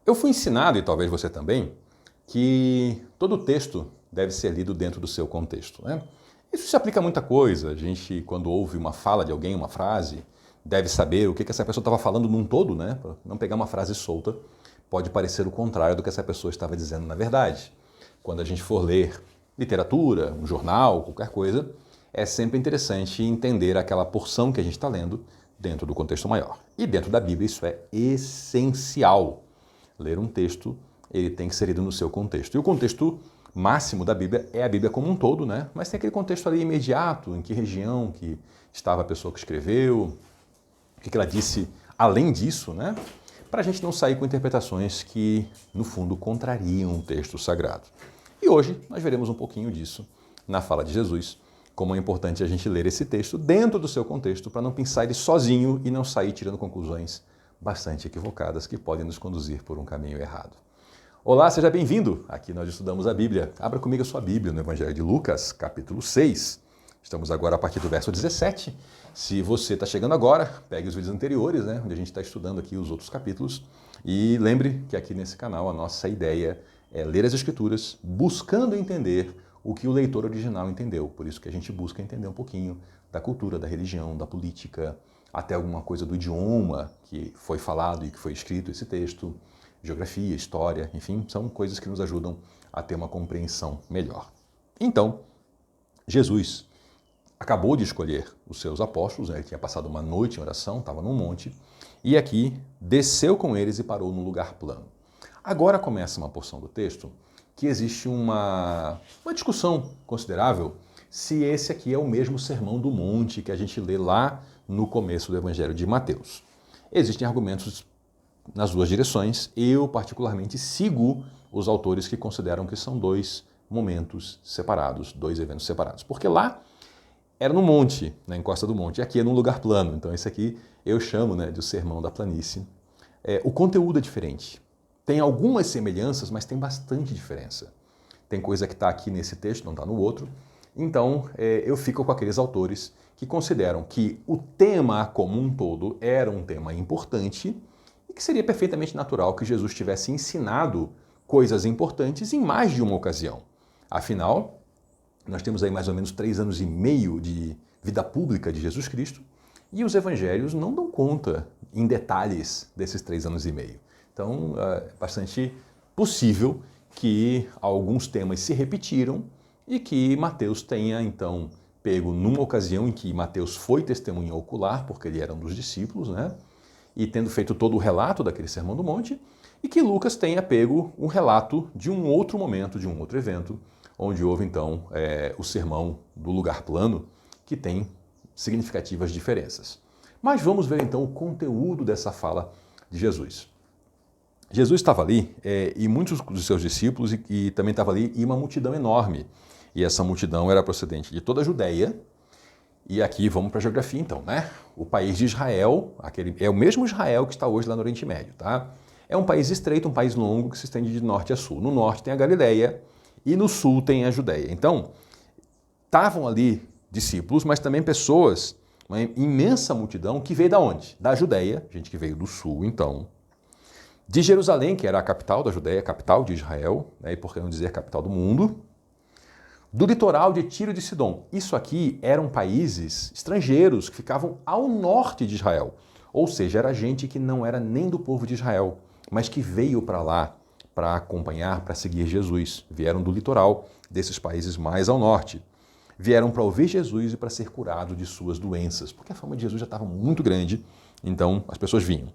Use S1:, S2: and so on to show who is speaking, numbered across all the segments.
S1: Eu fui ensinado, e talvez você também, que todo texto deve ser lido dentro do seu contexto, né? Isso se aplica a muita coisa. A gente, quando ouve uma fala de alguém, uma frase, deve saber o que essa pessoa estava falando num todo, né? Para não pegar uma frase solta, pode parecer o contrário do que essa pessoa estava dizendo na verdade. Quando a gente for ler literatura, um jornal, qualquer coisa, é sempre interessante entender aquela porção que a gente está lendo dentro do contexto maior. E dentro da Bíblia isso é essencial. Ler um texto, ele tem que ser lido no seu contexto. E o contexto máximo da Bíblia é a Bíblia como um todo, né? Mas tem aquele contexto ali imediato, em que região que estava a pessoa que escreveu, o que ela disse além disso, né? Para a gente não sair com interpretações que, no fundo, contrariam o texto sagrado. E hoje nós veremos um pouquinho disso na fala de Jesus, como é importante a gente ler esse texto dentro do seu contexto para não pensar ele sozinho e não sair tirando conclusões bastante equivocadas que podem nos conduzir por um caminho errado. Olá, seja bem-vindo! Aqui nós estudamos a Bíblia. Abra comigo a sua Bíblia no Evangelho de Lucas, capítulo 6. Estamos agora a partir do verso 17. Se você está chegando agora, pegue os vídeos anteriores, né, onde a gente está estudando aqui os outros capítulos. E lembre que aqui nesse canal a nossa ideia é ler as Escrituras buscando entender o que o leitor original entendeu. Por isso que a gente busca entender um pouquinho da cultura, da religião, da política, até alguma coisa do idioma que foi falado e que foi escrito esse texto, geografia, história, enfim, são coisas que nos ajudam a ter uma compreensão melhor. Então, Jesus acabou de escolher os seus apóstolos, né? Ele tinha passado uma noite em oração, estava num monte, e aqui desceu com eles e parou num lugar plano. Agora começa uma porção do texto que existe uma discussão considerável se esse aqui é o mesmo Sermão do Monte que a gente lê lá no começo do Evangelho de Mateus. Existem argumentos nas duas direções. Eu, particularmente, sigo os autores que consideram que são dois momentos separados, dois eventos separados. Porque lá era no monte, na encosta do monte, e aqui é num lugar plano. Então esse aqui eu chamo, né, de o Sermão da Planície. O conteúdo é diferente. Tem algumas semelhanças, mas tem bastante diferença. Tem coisa que está aqui nesse texto, não está no outro. Então eu fico com aqueles autores que consideram que o tema como um todo era um tema importante e que seria perfeitamente natural que Jesus tivesse ensinado coisas importantes em mais de uma ocasião. Afinal, nós temos aí mais ou menos 3 anos e meio de vida pública de Jesus Cristo e os evangelhos não dão conta em detalhes desses 3 anos e meio. Então, é bastante possível que alguns temas se repetiram e que Mateus tenha, então, pego numa ocasião em que Mateus foi testemunha ocular, porque ele era um dos discípulos, né? E tendo feito todo o relato daquele Sermão do Monte, e que Lucas tenha pego um relato de um outro momento, de um outro evento, onde houve, então, o sermão do lugar plano, que tem significativas diferenças. Mas vamos ver, então, o conteúdo dessa fala de Jesus. Jesus estava ali, e muitos dos seus discípulos, e também estava ali, e uma multidão enorme. E essa multidão era procedente de toda a Judéia. E aqui vamos para a geografia, então, né? O país de Israel, é o mesmo Israel que está hoje lá no Oriente Médio, tá? É um país estreito, um país longo que se estende de norte a sul. No norte tem a Galileia e no sul tem a Judéia. Então, estavam ali discípulos, mas também pessoas, uma imensa multidão que veio da onde? Da Judéia, gente que veio do sul, então. De Jerusalém, que era a capital da Judéia, capital de Israel, né? E por que não dizer capital do mundo. Do litoral de Tiro e de Sidom. Isso aqui eram países estrangeiros que ficavam ao norte de Israel. Ou seja, era gente que não era nem do povo de Israel, mas que veio para lá para acompanhar, para seguir Jesus. Vieram do litoral desses países mais ao norte. Vieram para ouvir Jesus e para ser curado de suas doenças, porque a fama de Jesus já estava muito grande, então as pessoas vinham.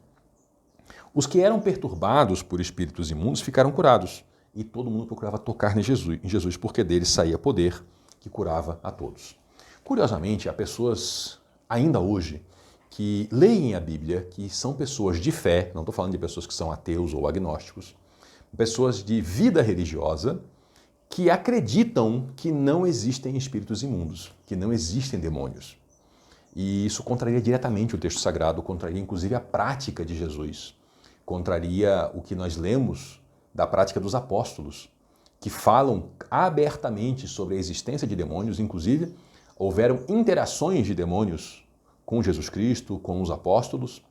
S1: Os que eram perturbados por espíritos imundos ficaram curados. E todo mundo procurava tocar em Jesus, porque dele saía poder que curava a todos. Curiosamente, há pessoas, ainda hoje, que leem a Bíblia, que são pessoas de fé, não estou falando de pessoas que são ateus ou agnósticos, pessoas de vida religiosa, que acreditam que não existem espíritos imundos, que não existem demônios. E isso contraria diretamente o texto sagrado, contraria inclusive a prática de Jesus, contraria o que nós lemos da prática dos apóstolos, que falam abertamente sobre a existência de demônios, inclusive houveram interações de demônios com Jesus Cristo, com os apóstolos,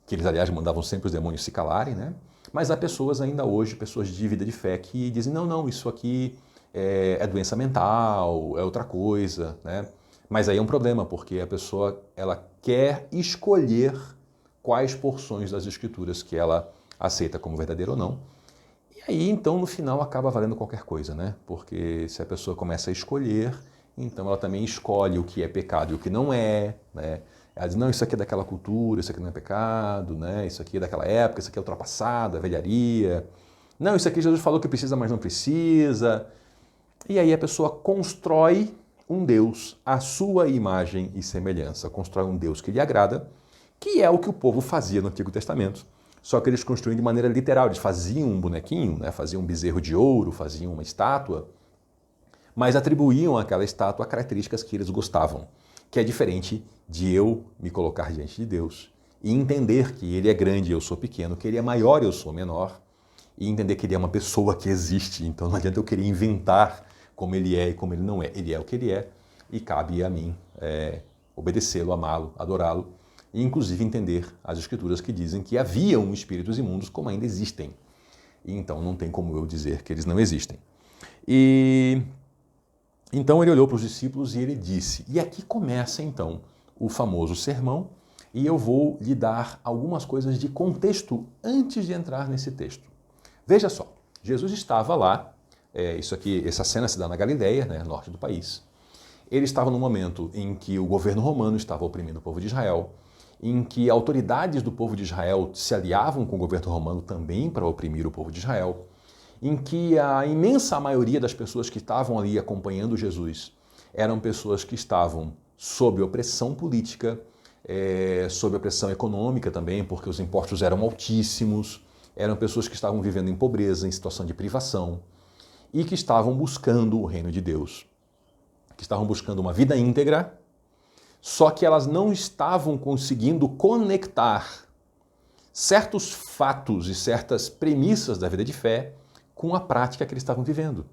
S1: que eles, aliás, mandavam sempre os demônios se calarem, né? Mas há pessoas ainda hoje, pessoas de vida de fé, que dizem, não, isso aqui é doença mental, é outra coisa, né? Mas aí é um problema, porque a pessoa ela quer escolher quais porções das escrituras que ela aceita como verdadeira ou não. E aí, então, no final, acaba valendo qualquer coisa, né? Porque se a pessoa começa a escolher, então ela também escolhe o que é pecado e o que não é, né? Ela diz, não, isso aqui é daquela cultura, isso aqui não é pecado, né? Isso aqui é daquela época, isso aqui é ultrapassado, é velharia. Não, isso aqui Jesus falou que precisa, mas não precisa. E aí a pessoa constrói um Deus à sua imagem e semelhança. Constrói um Deus que lhe agrada, que é o que o povo fazia no Antigo Testamento. Só que eles construíam de maneira literal. Eles faziam um bonequinho, né? Faziam um bezerro de ouro, faziam uma estátua, mas atribuíam àquela estátua características que eles gostavam, que é diferente de eu me colocar diante de Deus e entender que Ele é grande e eu sou pequeno, que Ele é maior e eu sou menor, e entender que Ele é uma pessoa que existe. Então não adianta eu querer inventar como Ele é e como Ele não é. Ele é o que Ele é e cabe a mim obedecê-lo, amá-lo, adorá-lo e inclusive entender as escrituras que dizem que haviam espíritos imundos como ainda existem. E então não tem como eu dizer que eles não existem. E então ele olhou para os discípulos e ele disse, e aqui começa então o famoso sermão, e eu vou lhe dar algumas coisas de contexto antes de entrar nesse texto. Veja só, Jesus estava lá, essa cena se dá na Galileia, né, norte do país. Ele estava no momento em que o governo romano estava oprimindo o povo de Israel, em que autoridades do povo de Israel se aliavam com o governo romano também para oprimir o povo de Israel, em que a imensa maioria das pessoas que estavam ali acompanhando Jesus eram pessoas que estavam sob opressão política, sob opressão econômica também, porque os impostos eram altíssimos, eram pessoas que estavam vivendo em pobreza, em situação de privação, e que estavam buscando o reino de Deus, que estavam buscando uma vida íntegra, só que elas não estavam conseguindo conectar certos fatos e certas premissas da vida de fé com a prática que eles estavam vivendo.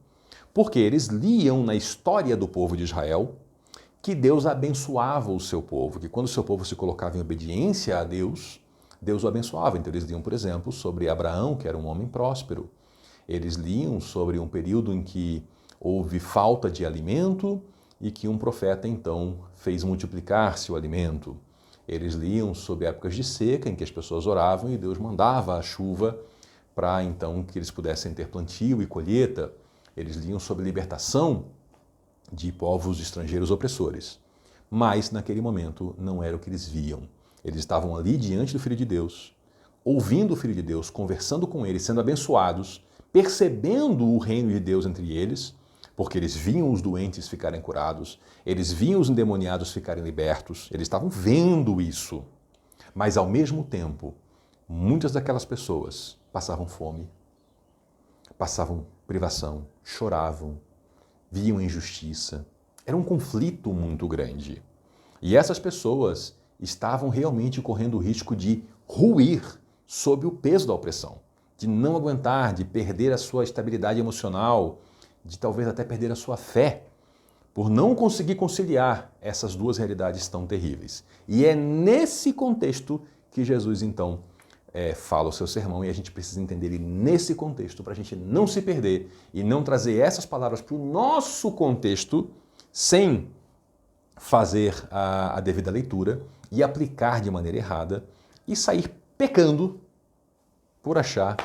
S1: Porque eles liam na história do povo de Israel que Deus abençoava o seu povo, que quando o seu povo se colocava em obediência a Deus, Deus o abençoava. Então eles liam, por exemplo, sobre Abraão, que era um homem próspero. Eles liam sobre um período em que houve falta de alimento e que um profeta, então, fez multiplicar-se o alimento. Eles liam sobre épocas de seca, em que as pessoas oravam e Deus mandava a chuva para, então, que eles pudessem ter plantio e colheita. Eles liam sobre libertação de povos estrangeiros opressores. Mas, naquele momento, não era o que eles viam. Eles estavam ali diante do Filho de Deus, ouvindo o Filho de Deus, conversando com ele, sendo abençoados, percebendo o reino de Deus entre eles, porque eles viam os doentes ficarem curados, eles viam os endemoniados ficarem libertos, eles estavam vendo isso. Mas, ao mesmo tempo, muitas daquelas pessoas passavam fome, passavam privação, choravam, viam injustiça. Era um conflito muito grande. E essas pessoas estavam realmente correndo o risco de ruir sob o peso da opressão, de não aguentar, de perder a sua estabilidade emocional, de talvez até perder a sua fé, por não conseguir conciliar essas duas realidades tão terríveis. E é nesse contexto que Jesus, então, fala o seu sermão, e a gente precisa entender ele nesse contexto para a gente não se perder e não trazer essas palavras para o nosso contexto sem fazer a devida leitura e aplicar de maneira errada e sair pecando por achar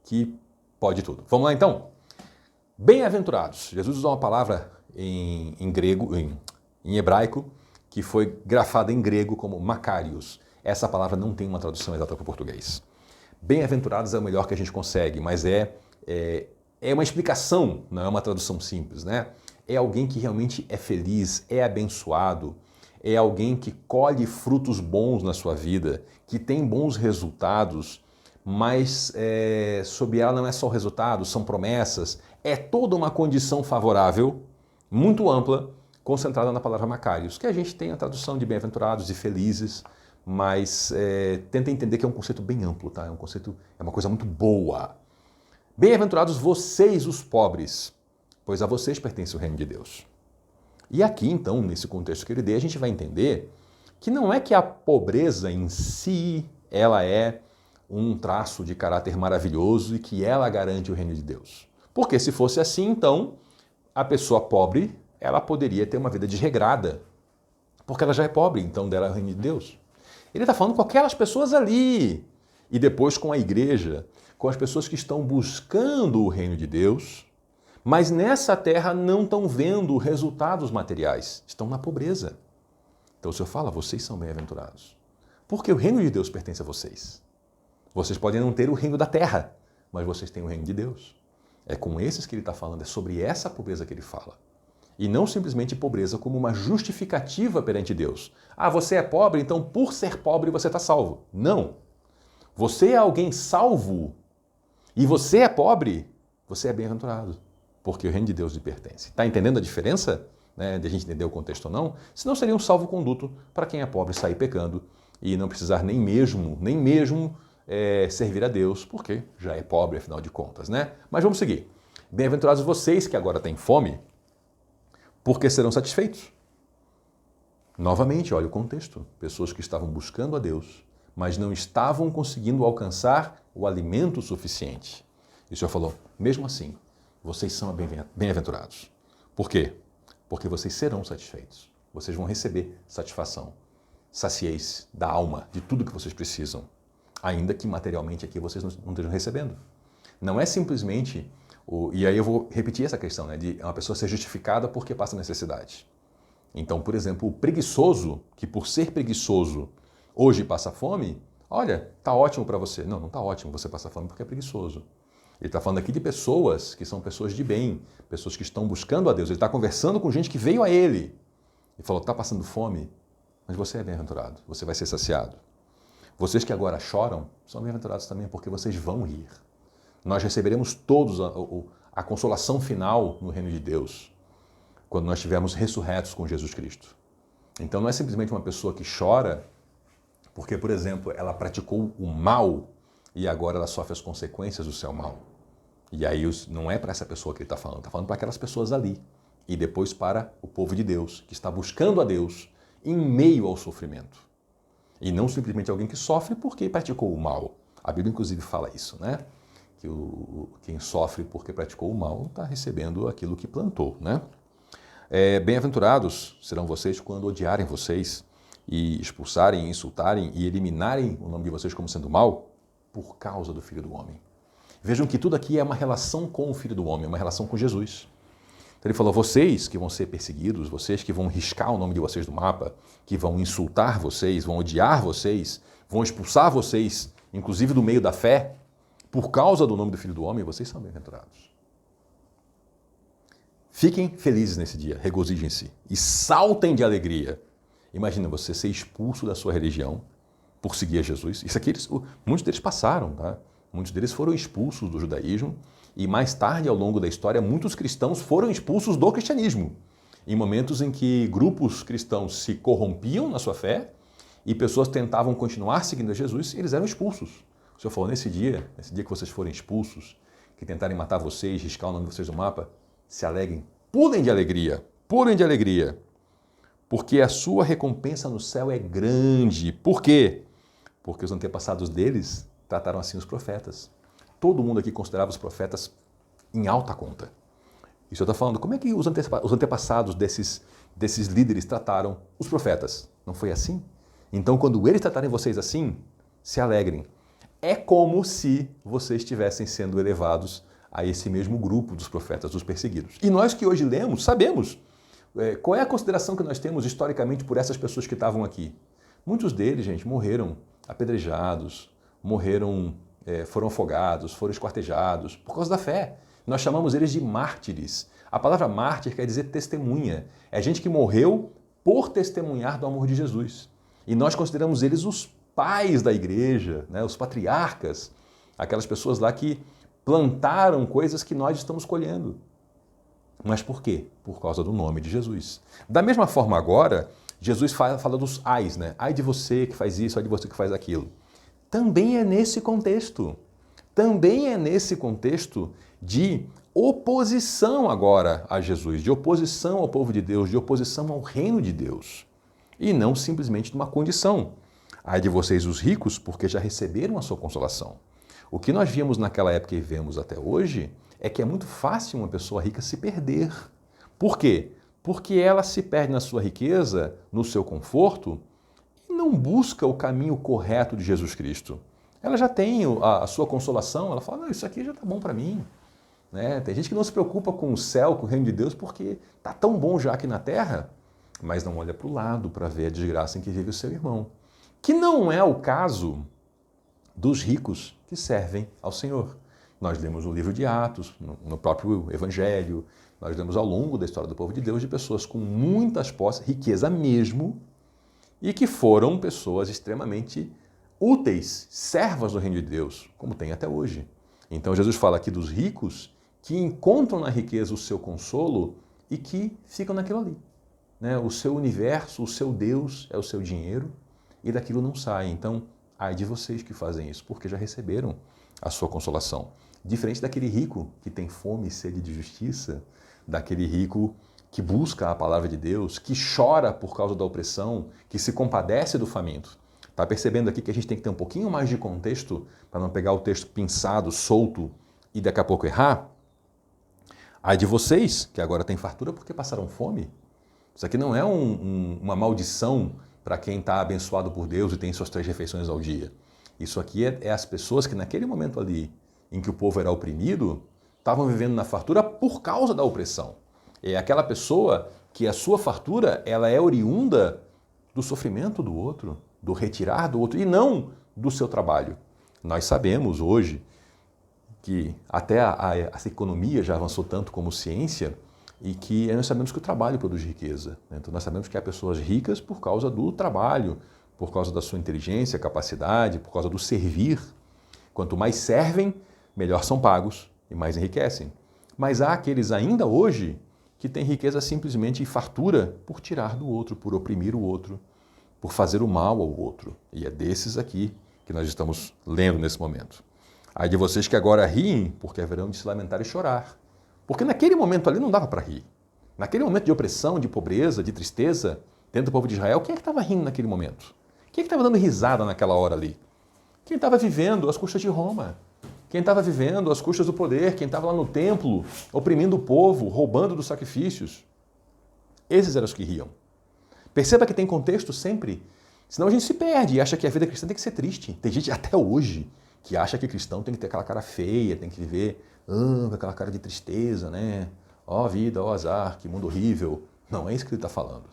S1: que pode tudo. Vamos lá então? Bem-aventurados. Jesus usou uma palavra em grego, em hebraico, que foi grafada em grego como Makarios. Essa palavra não tem uma tradução exata para o português. Bem-aventurados é o melhor que a gente consegue, mas é uma explicação, não é uma tradução simples, né? É alguém que realmente é feliz, é abençoado, é alguém que colhe frutos bons na sua vida, que tem bons resultados, mas sob ela não é só o resultado, são promessas, é toda uma condição favorável, muito ampla, concentrada na palavra Makarios, que a gente tem a tradução de bem-aventurados, de felizes, mas tenta entender que é um conceito bem amplo, tá? É uma coisa muito boa. Bem-aventurados vocês, os pobres, pois a vocês pertence o reino de Deus. E aqui, então, nesse contexto que ele dê, a gente vai entender que não é que a pobreza em si, ela é um traço de caráter maravilhoso e que ela garante o reino de Deus. Porque se fosse assim, então, a pessoa pobre, ela poderia ter uma vida desregrada, porque ela já é pobre, então dela é o reino de Deus. Ele está falando com aquelas pessoas ali, e depois com a igreja, com as pessoas que estão buscando o reino de Deus, mas nessa terra não estão vendo resultados materiais, estão na pobreza. Então o Senhor fala, vocês são bem-aventurados, porque o reino de Deus pertence a vocês. Vocês podem não ter o reino da terra, mas vocês têm o reino de Deus. É com esses que ele está falando, é sobre essa pobreza que ele fala. E não simplesmente pobreza como uma justificativa perante Deus. Ah, você é pobre, então por ser pobre você está salvo. Não. Você é alguém salvo e você é pobre, você é bem-aventurado, porque o reino de Deus lhe pertence. Está entendendo a diferença? Né, de a gente entender o contexto ou não? Senão seria um salvo-conduto para quem é pobre sair pecando e não precisar nem mesmo servir a Deus, porque já é pobre, afinal de contas, né? Mas vamos seguir. Bem-aventurados vocês que agora têm fome, porque serão satisfeitos. Novamente, olha o contexto. Pessoas que estavam buscando a Deus, mas não estavam conseguindo alcançar o alimento suficiente. E o Senhor falou, mesmo assim, vocês são bem-aventurados. Por quê? Porque vocês serão satisfeitos. Vocês vão receber satisfação, saciez da alma, de tudo que vocês precisam. Ainda que materialmente aqui vocês não estejam recebendo. Não é simplesmente, e aí eu vou repetir essa questão, né, de uma pessoa ser justificada porque passa necessidade. Então, por exemplo, o preguiçoso, que por ser preguiçoso hoje passa fome, olha, tá ótimo para você. Não, não tá ótimo você passar fome porque é preguiçoso. Ele está falando aqui de pessoas que são pessoas de bem, pessoas que estão buscando a Deus. Ele está conversando com gente que veio a ele e falou, tá passando fome, mas você é bem-aventurado, você vai ser saciado. Vocês que agora choram, são bem-aventurados também, porque vocês vão rir. Nós receberemos todos a consolação final no reino de Deus, quando nós estivermos ressurretos com Jesus Cristo. Então não é simplesmente uma pessoa que chora porque, por exemplo, ela praticou o mal e agora ela sofre as consequências do seu mal. E aí não é para essa pessoa que ele está falando para aquelas pessoas ali. E depois para o povo de Deus, que está buscando a Deus em meio ao sofrimento. E não simplesmente alguém que sofre porque praticou o mal. A Bíblia, inclusive, fala isso, né? Que quem sofre porque praticou o mal está recebendo aquilo que plantou, né? Bem-aventurados serão vocês quando odiarem vocês e expulsarem, insultarem e eliminarem o nome de vocês como sendo mal por causa do Filho do Homem. Vejam que tudo aqui é uma relação com o Filho do Homem, é uma relação com Jesus. Então ele falou, vocês que vão ser perseguidos, vocês que vão riscar o nome de vocês do mapa, que vão insultar vocês, vão odiar vocês, vão expulsar vocês, inclusive do meio da fé, por causa do nome do Filho do Homem, vocês são bem-aventurados. Fiquem felizes nesse dia, regozijem-se e saltem de alegria. Imagina você ser expulso da sua religião por seguir a Jesus. Isso aqui, muitos deles passaram, tá? Muitos deles foram expulsos do judaísmo e mais tarde, ao longo da história, muitos cristãos foram expulsos do cristianismo. Em momentos em que grupos cristãos se corrompiam na sua fé e pessoas tentavam continuar seguindo a Jesus, eles eram expulsos. O Senhor falou, nesse dia que vocês forem expulsos, que tentarem matar vocês, riscar o nome de vocês do mapa, se alegrem, pulem de alegria, porque a sua recompensa no céu é grande. Por quê? Porque os antepassados deles trataram assim os profetas. Todo mundo aqui considerava os profetas em alta conta. E o Senhor está falando, como é que os antepassados desses líderes trataram os profetas? Não foi assim? Então, quando eles tratarem vocês assim, se alegrem. É como se vocês estivessem sendo elevados a esse mesmo grupo dos profetas, dos perseguidos. E nós que hoje lemos, sabemos qual é a consideração que nós temos historicamente por essas pessoas que estavam aqui. Muitos deles, gente, morreram apedrejados, foram afogados, foram esquartejados por causa da fé. Nós chamamos eles de mártires. A palavra mártir quer dizer testemunha. É gente que morreu por testemunhar do amor de Jesus. E nós consideramos eles os pais da igreja, né? Os patriarcas, aquelas pessoas lá que plantaram coisas que nós estamos colhendo. Mas por quê? Por causa do nome de Jesus. Da mesma forma agora, Jesus fala dos ais, né? Ai de você que faz isso, ai de você que faz aquilo. Também é nesse contexto. Também é nesse contexto de oposição agora a Jesus, de oposição ao povo de Deus, de oposição ao reino de Deus. E não simplesmente de uma condição. Ai de vocês os ricos, porque já receberam a sua consolação. O que nós víamos naquela época e vemos até hoje é que é muito fácil uma pessoa rica se perder. Por quê? Porque ela se perde na sua riqueza, no seu conforto, e não busca o caminho correto de Jesus Cristo. Ela já tem a sua consolação, ela fala, não, isso aqui já está bom para mim. Né? Tem gente que não se preocupa com o céu, com o reino de Deus, porque está tão bom já aqui na terra, mas não olha para o lado para ver a desgraça em que vive o seu irmão. Que não é o caso dos ricos que servem ao Senhor. Nós lemos no livro de Atos, no próprio Evangelho, nós lemos ao longo da história do povo de Deus de pessoas com muitas posses, riqueza mesmo, e que foram pessoas extremamente úteis, servas do reino de Deus, como tem até hoje. Então Jesus fala aqui dos ricos que encontram na riqueza o seu consolo e que ficam naquilo ali. Né? O seu universo, o seu Deus é o seu dinheiro e daquilo não sai. Então, ai de vocês que fazem isso, porque já receberam a sua consolação. Diferente daquele rico que tem fome e sede de justiça, daquele rico que busca a palavra de Deus, que chora por causa da opressão, que se compadece do faminto. Está percebendo aqui que a gente tem que ter um pouquinho mais de contexto para não pegar o texto pinçado, solto e daqui a pouco errar? Ai de vocês, que agora têm fartura porque passaram fome. Isso aqui não é uma maldição para quem está abençoado por Deus e tem suas 3 refeições ao dia. Isso aqui é as pessoas que naquele momento ali, em que o povo era oprimido, estavam vivendo na fartura por causa da opressão. É aquela pessoa que a sua fartura ela é oriunda do sofrimento do outro, do retirar do outro, e não do seu trabalho. Nós sabemos hoje que até essa economia já avançou tanto como ciência e que nós sabemos que o trabalho produz riqueza. Então nós sabemos que há pessoas ricas por causa do trabalho, por causa da sua inteligência, capacidade, por causa do servir. Quanto mais servem, melhor são pagos e mais enriquecem. Mas há aqueles ainda hoje que têm riqueza simplesmente e fartura por tirar do outro, por oprimir o outro, por fazer o mal ao outro. E é desses aqui que nós estamos lendo nesse momento. Ai de vocês que agora riem, porque haverão de se lamentar e chorar. Porque naquele momento ali não dava para rir. Naquele momento de opressão, de pobreza, de tristeza, dentro do povo de Israel, quem é que estava rindo naquele momento? Quem é que estava dando risada naquela hora ali? Quem estava vivendo às custas de Roma. Quem estava vivendo às custas do poder, quem estava lá no templo, oprimindo o povo, roubando dos sacrifícios. Esses eram os que riam. Perceba que tem contexto sempre, senão a gente se perde e acha que a vida cristã tem que ser triste. Tem gente até hoje que acha que cristão tem que ter aquela cara feia, tem que viver com aquela cara de tristeza, né? Ó vida, ó azar, que mundo horrível. Não é isso que ele está falando.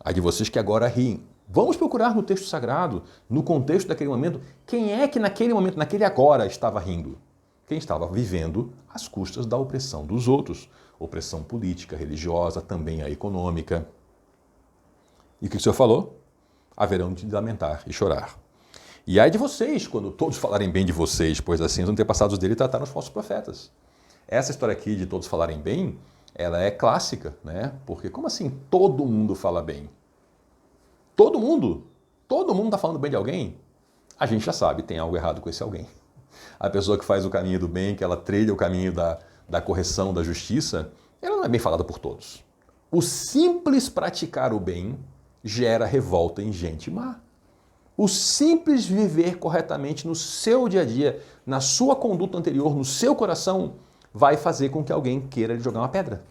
S1: Ai de vocês que agora riem. Vamos procurar no texto sagrado, no contexto daquele momento, quem é que naquele momento, naquele agora, estava rindo? Quem estava vivendo às custas da opressão dos outros. Opressão política, religiosa, também a econômica. E o que o Senhor falou? Haverão de lamentar e chorar. E ai de vocês, quando todos falarem bem de vocês, pois assim os antepassados dele trataram os falsos profetas. Essa história aqui de todos falarem bem, ela é clássica, né? Porque como assim todo mundo fala bem? Todo mundo? Todo mundo está falando bem de alguém? A gente já sabe, tem algo errado com esse alguém. A pessoa que faz o caminho do bem, que ela trilha o caminho da correção, da justiça, ela não é bem falada por todos. O simples praticar o bem gera revolta em gente má. O simples viver corretamente no seu dia a dia, na sua conduta anterior, no seu coração, vai fazer com que alguém queira lhe jogar uma pedra.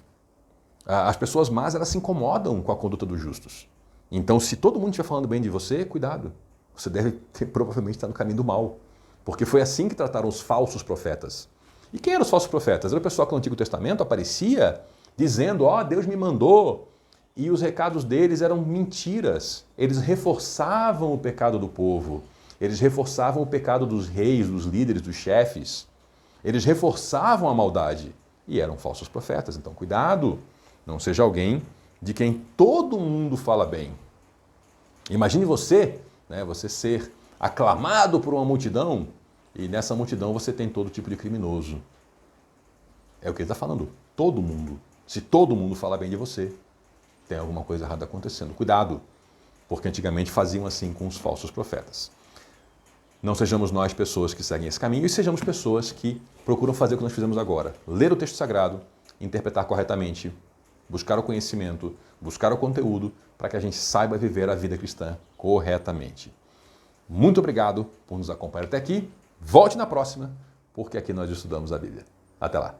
S1: As pessoas más, elas se incomodam com a conduta dos justos. Então, se todo mundo estiver falando bem de você, cuidado. Você deve provavelmente estar no caminho do mal. Porque foi assim que trataram os falsos profetas. E quem eram os falsos profetas? Era o pessoal que no Antigo Testamento aparecia dizendo, Deus me mandou. E os recados deles eram mentiras. Eles reforçavam o pecado do povo. Eles reforçavam o pecado dos reis, dos líderes, dos chefes. Eles reforçavam a maldade. E eram falsos profetas. Então, cuidado. Não seja alguém de quem todo mundo fala bem. Imagine você, né, você ser aclamado por uma multidão e nessa multidão você tem todo tipo de criminoso. É o que ele está falando. Todo mundo. Se todo mundo fala bem de você, tem alguma coisa errada acontecendo. Cuidado, porque antigamente faziam assim com os falsos profetas. Não sejamos nós pessoas que seguem esse caminho e sejamos pessoas que procuram fazer o que nós fizemos agora. Ler o texto sagrado, interpretar corretamente, buscar o conhecimento, buscar o conteúdo para que a gente saiba viver a vida cristã corretamente. Muito obrigado por nos acompanhar até aqui. Volte na próxima, porque aqui nós estudamos a Bíblia. Até lá.